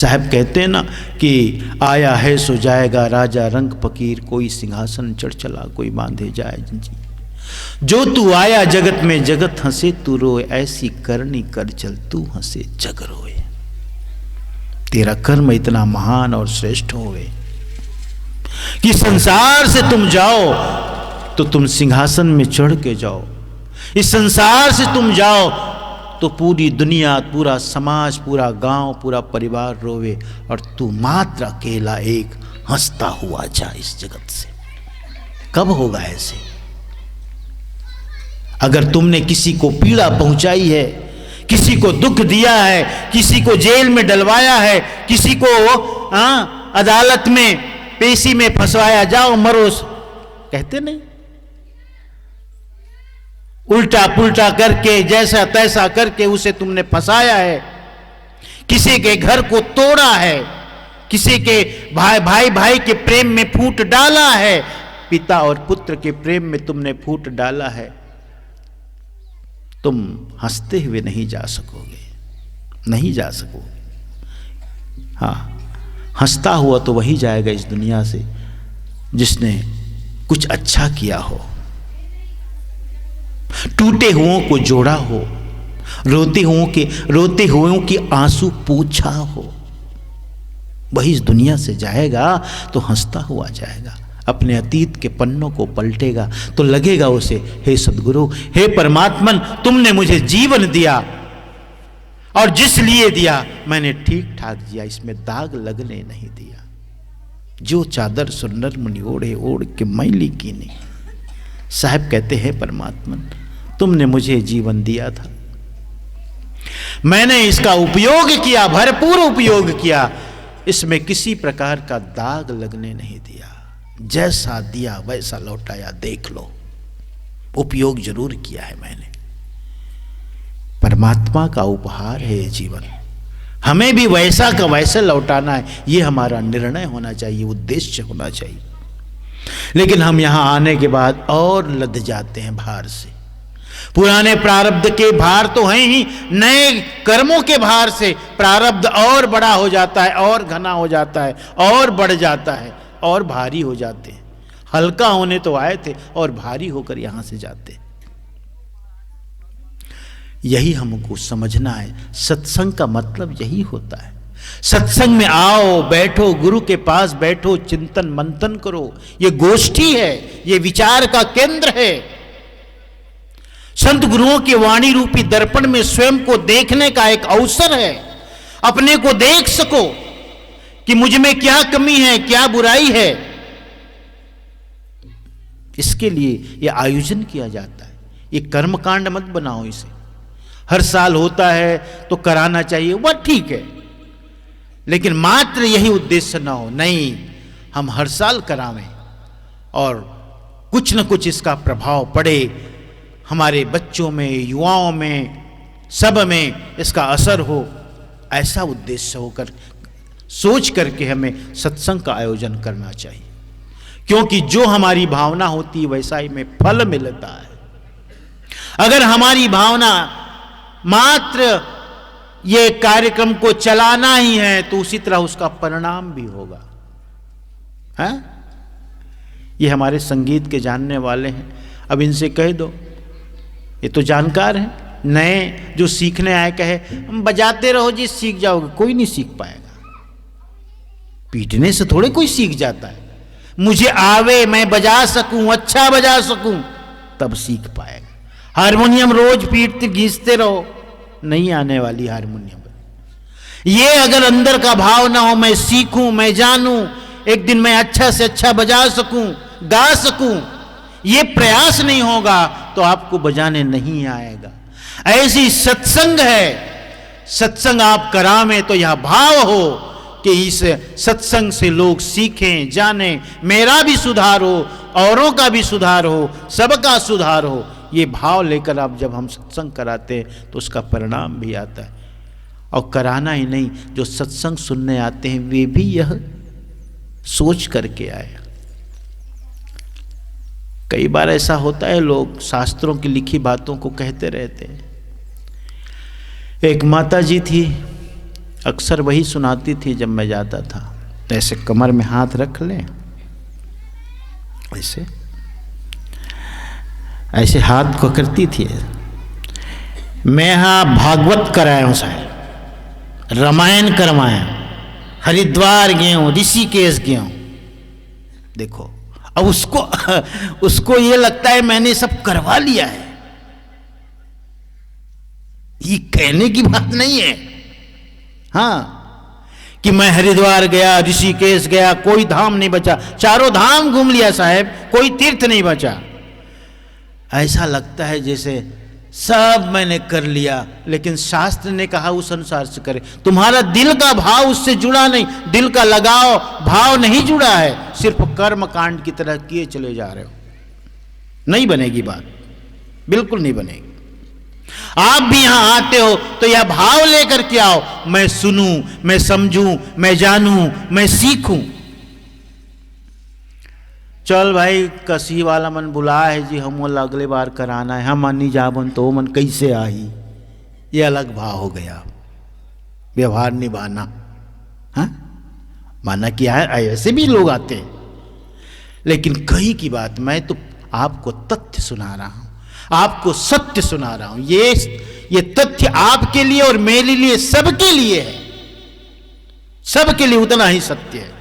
साहब कहते हैं ना कि आया है सो जाएगा राजा रंग फकीर, कोई सिंहासन चढ़ चला कोई बांधे जाए जंजीर। जो तू आया जगत में जगत हंसे तू रोए, ऐसी करनी कर चल तू हंसे जग रोए। तेरा कर्म इतना महान और श्रेष्ठ होवे कि संसार से तुम जाओ तो तुम सिंहासन में चढ़ के जाओ, इस संसार से तुम जाओ तो पूरी दुनिया, पूरा समाज, पूरा गांव, पूरा परिवार रोवे और तू मात्र अकेला एक हंसता हुआ जा इस जगत से। कब होगा ऐसे? अगर तुमने किसी को पीड़ा पहुंचाई है, किसी को दुख दिया है, किसी को जेल में डलवाया है, किसी को अदालत में पेशी में फंसवाया, जाओ मरो, कहते नहीं? उल्टा पुल्टा करके जैसा तैसा करके उसे तुमने फंसाया है, किसी के घर को तोड़ा है, किसी के भाई के प्रेम में फूट डाला है, पिता और पुत्र के प्रेम में तुमने फूट डाला है। तुम हंसते हुए नहीं जा सकोगे, नहीं जा सकोगे। हाँ, हंसता हुआ तो वही जाएगा इस दुनिया से जिसने कुछ अच्छा किया हो, टूटे हुओं को जोड़ा हो, रोते हुओं की आंसू पूछा हो, वही इस दुनिया से जाएगा तो हंसता हुआ जाएगा। अपने अतीत के पन्नों को पलटेगा तो लगेगा उसे, हे सद्गुरु, हे परमात्मन, तुमने मुझे जीवन दिया और जिस लिए दिया मैंने ठीक ठाक दिया, इसमें दाग लगने नहीं दिया। जो चादर सुन्नर मुनि ओढ़े ओढ़ के मैली की नहीं। साहब कहते हैं परमात्मन, तुमने मुझे जीवन दिया था, मैंने इसका उपयोग किया, भरपूर उपयोग किया, इसमें किसी प्रकार का दाग लगने नहीं दिया। जैसा दिया वैसा लौटाया, देख लो, उपयोग जरूर किया है मैंने। परमात्मा का उपहार है ये जीवन, हमें भी वैसा का वैसा लौटाना है, ये हमारा निर्णय होना चाहिए, उद्देश्य होना चाहिए। लेकिन हम यहां आने के बाद और लद जाते हैं भार से। पुराने प्रारब्ध के भार तो हैं ही, नए कर्मों के भार से प्रारब्ध और बड़ा हो जाता है, और घना हो जाता है, और बढ़ जाता है, और भारी हो जाते हैं। हल्का होने तो आए थे और भारी होकर यहां से जाते। यही हमको समझना है, सत्संग का मतलब यही होता है। सत्संग में आओ, बैठो, गुरु के पास बैठो, चिंतन मंथन करो। ये गोष्ठी है, ये विचार का केंद्र है। संत गुरुओं की वाणी रूपी दर्पण में स्वयं को देखने का एक अवसर है। अपने को देख सको कि मुझ में क्या कमी है, क्या बुराई है। इसके लिए यह आयोजन किया जाता है। ये कर्मकांड मत बनाओ इसे। हर साल होता है तो कराना चाहिए, वह ठीक है, लेकिन मात्र यही उद्देश्य ना हो। नहीं, हम हर साल करावें और कुछ न कुछ इसका प्रभाव पड़े हमारे बच्चों में, युवाओं में, सब में इसका असर हो, ऐसा उद्देश्य होकर सोच करके हमें सत्संग का आयोजन करना चाहिए। क्योंकि जो हमारी भावना होती है वैसा ही में फल मिलता है। अगर हमारी भावना मात्र ये कार्यक्रम को चलाना ही है तो उसी तरह उसका परिणाम भी होगा। है? ये हमारे संगीत के जानने वाले हैं, अब इनसे कह दो, ये तो जानकार हैं। नए जो सीखने आए कहे हम बजाते रहो जी, सीख जाओगे, कोई नहीं सीख पाएगा। पीटने से थोड़े कोई सीख जाता है। मुझे आवे, मैं बजा सकूं, अच्छा बजा सकूं, तब सीख पाएगा। हारमोनियम रोज पीटते घींचते रहो, नहीं आने वाली हारमोनियम। ये अगर अंदर का भाव ना हो, मैं सीखूं, मैं जानूं, एक दिन मैं अच्छा से अच्छा बजा सकूं, गा सकूं, ये प्रयास नहीं होगा तो आपको बजाने नहीं आएगा। ऐसी सत्संग है। सत्संग आप करावें तो यह भाव हो कि इस सत्संग से लोग सीखें, जानें, मेरा भी सुधार हो, औरों का भी सुधार हो, सबका सुधार हो। ये भाव लेकर आप जब हम सत्संग कराते हैं तो उसका परिणाम भी आता है। और कराना ही नहीं, जो सत्संग सुनने आते हैं वे भी यह सोच करके आए। कई बार ऐसा होता है, लोग शास्त्रों की लिखी बातों को कहते रहते हैं। एक माता जी थी, अक्सर वही सुनाती थी जब मैं जाता था। तो ऐसे कमर में हाथ रख लें, ऐसे ऐसे हाथ को करती थी। मैं यहाँ भागवत कराया हूँ साहब, रामायण करवाया, हरिद्वार गया हूँ, ऋषिकेश गया हूँ। देखो अब उसको ये लगता है मैंने सब करवा लिया है। ये कहने की बात नहीं है हाँ, कि मैं हरिद्वार गया, ऋषिकेश गया, कोई धाम नहीं बचा, चारों धाम घूम लिया साहब, कोई तीर्थ नहीं बचा। ऐसा लगता है जैसे सब मैंने कर लिया, लेकिन शास्त्र ने कहा उस अनुसार से करे। तुम्हारा दिल का भाव उससे जुड़ा नहीं, दिल का लगाव भाव नहीं जुड़ा है, सिर्फ कर्म कांड की तरह किए चले जा रहे हो। नहीं बनेगी बात, बिल्कुल नहीं बनेगी। आप भी यहां आते हो तो यह भाव लेकर के आओ, मैं सुनूं, मैं समझूं, मैं जानूं, मैं सीखूं। चल भाई कसी वाला मन बुला है जी, हम अगले बार कराना है, हम नहीं जाबन तो मन कैसे आई, ये अलग भाव हो गया। व्यवहार निभाना, हाँ माना क्या है, ऐसे भी लोग आते हैं। लेकिन कहीं की बात, मैं तो आपको तथ्य सुना रहा हूं, आपको सत्य सुना रहा हूं। ये तथ्य आपके लिए और मेरे लिए, सबके लिए है, सबके लिए उतना ही सत्य है।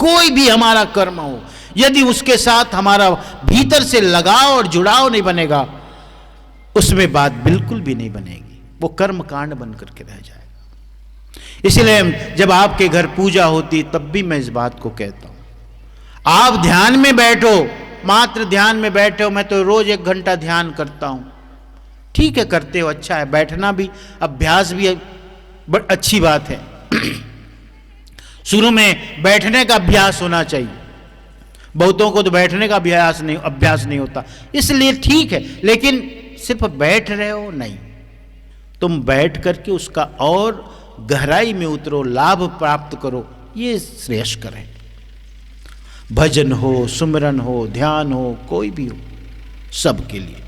कोई भी हमारा कर्म हो, यदि उसके साथ हमारा भीतर से लगाव और जुड़ाव नहीं बनेगा, उसमें बात बिल्कुल भी नहीं बनेगी, वो कर्म कांड बन करके रह जाएगा। इसलिए जब आपके घर पूजा होती तब भी मैं इस बात को कहता हूं, आप ध्यान में बैठो, मात्र ध्यान में बैठे हो। मैं तो रोज 1 घंटा ध्यान करता हूं, ठीक है करते हो, अच्छा है, बैठना भी अभ्यास भी बड़ी अच्छी बात है। शुरू में बैठने का अभ्यास होना चाहिए, बहुतों को तो बैठने का अभ्यास नहीं होता, इसलिए ठीक है। लेकिन सिर्फ बैठ रहे हो नहीं, तुम बैठ करके उसका और गहराई में उतरो, लाभ प्राप्त करो, ये श्रेयस्कर है। भजन हो, सुमिरन हो, ध्यान हो, कोई भी हो, सबके लिए।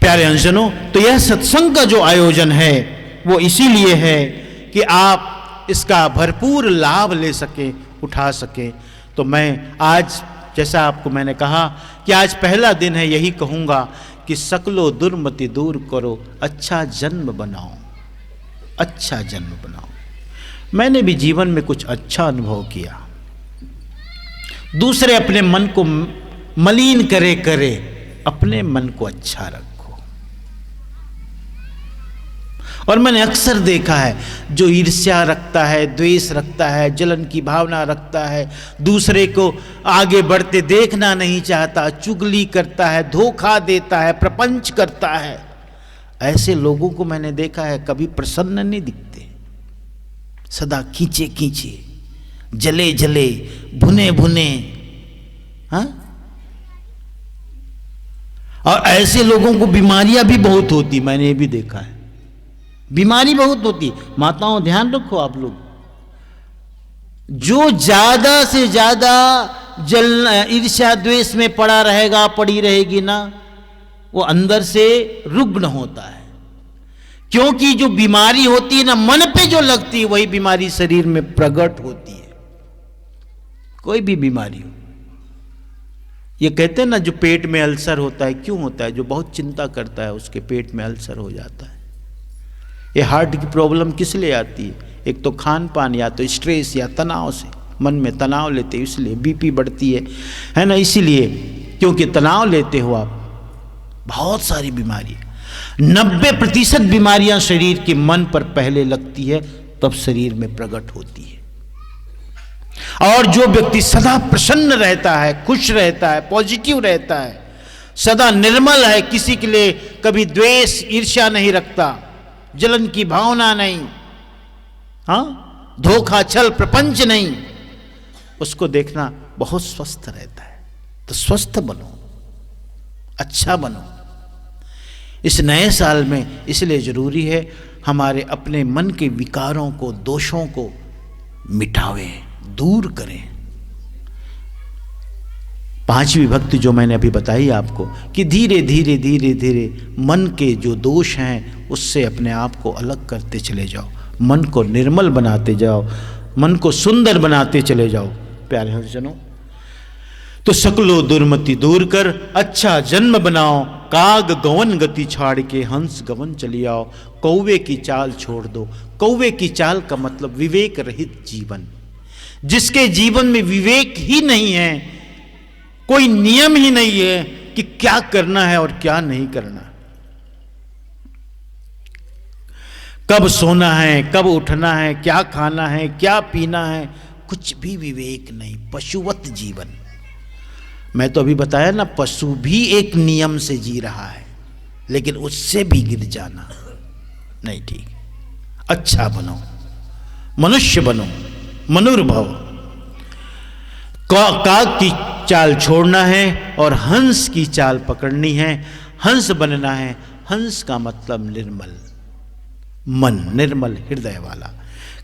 प्यारे अंजनों, तो यह सत्संग का जो आयोजन है वो इसीलिए है कि आप इसका भरपूर लाभ ले सके, उठा सके। तो मैं आज, जैसा आपको मैंने कहा कि आज पहला दिन है, यही कहूँगा कि सकलो दुर्मति दूर करो, अच्छा जन्म बनाओ, अच्छा जन्म बनाओ। मैंने भी जीवन में कुछ अच्छा अनुभव किया। दूसरे अपने मन को मलिन करे, अपने मन को अच्छा रखो। और मैंने अक्सर देखा है, जो ईर्ष्या रखता है, द्वेष रखता है, जलन की भावना रखता है, दूसरे को आगे बढ़ते देखना नहीं चाहता, चुगली करता है, धोखा देता है, प्रपंच करता है, ऐसे लोगों को मैंने देखा है कभी प्रसन्न नहीं दिखते, सदा खींचे, जले, भुने, हाँ। और ऐसे लोगों को बीमारियां भी बहुत होती, मैंने ये भी देखा है, बीमारी बहुत होती। माताओं ध्यान रखो आप लोग, जो ज्यादा से ज्यादा ईर्ष्या द्वेष में पड़ा रहेगा, पड़ी रहेगी ना, वो अंदर से रुग्ण होता है। क्योंकि जो बीमारी होती है ना, मन पे जो लगती है, वही बीमारी शरीर में प्रकट होती है। कोई भी बीमारी हो, ये कहते हैं ना, जो पेट में अल्सर होता है, क्यों होता है? जो बहुत चिंता करता है उसके पेट में अल्सर हो जाता है। ये हार्ट की प्रॉब्लम किस लिए आती है? एक तो खान पान, या तो स्ट्रेस या तनाव से, मन में तनाव लेते हो इसलिए बीपी बढ़ती है ना, इसीलिए क्योंकि तनाव लेते हो आप। बहुत सारी बीमारी, 90% बीमारियां शरीर के मन पर पहले लगती है, तब शरीर में प्रकट होती है। और जो व्यक्ति सदा प्रसन्न रहता है, खुश रहता है, पॉजिटिव रहता है, सदा निर्मल है, किसी के लिए कभी द्वेष ईर्ष्या नहीं रखता, जलन की भावना नहीं, हाँ, धोखा छल प्रपंच नहीं, उसको देखना बहुत स्वस्थ रहता है। तो स्वस्थ बनो, अच्छा बनो इस नए साल में। इसलिए जरूरी है हमारे अपने मन के विकारों को, दोषों को मिटावें, दूर करें। पांचवी भक्ति जो मैंने अभी बताई आपको कि धीरे धीरे धीरे धीरे मन के जो दोष हैं उससे अपने आप को अलग करते चले जाओ, मन को निर्मल बनाते जाओ, मन को सुंदर बनाते चले जाओ। प्यारे हरिजनों, तो सकलो दुर्मति दूर कर अच्छा जन्म बनाओ, काग गवन गति छाड़ के हंस गवन चली आओ, कौवे की चाल छोड़ दो। कौवे की चाल का मतलब विवेक रहित जीवन, जिसके जीवन में विवेक ही नहीं है, कोई नियम ही नहीं है कि क्या करना है और क्या नहीं करना, कब सोना है, कब उठना है, क्या खाना है, क्या पीना है, कुछ भी विवेक नहीं, पशुवत जीवन। मैं तो अभी बताया ना, पशु भी एक नियम से जी रहा है, लेकिन उससे भी गिर जाना नहीं ठीक। अच्छा बनो, मनुष्य बनो, मनुर्भव। काग की चाल छोड़ना है और हंस की चाल पकड़नी है, हंस बनना है। हंस का मतलब निर्मल मन, निर्मल हृदय वाला।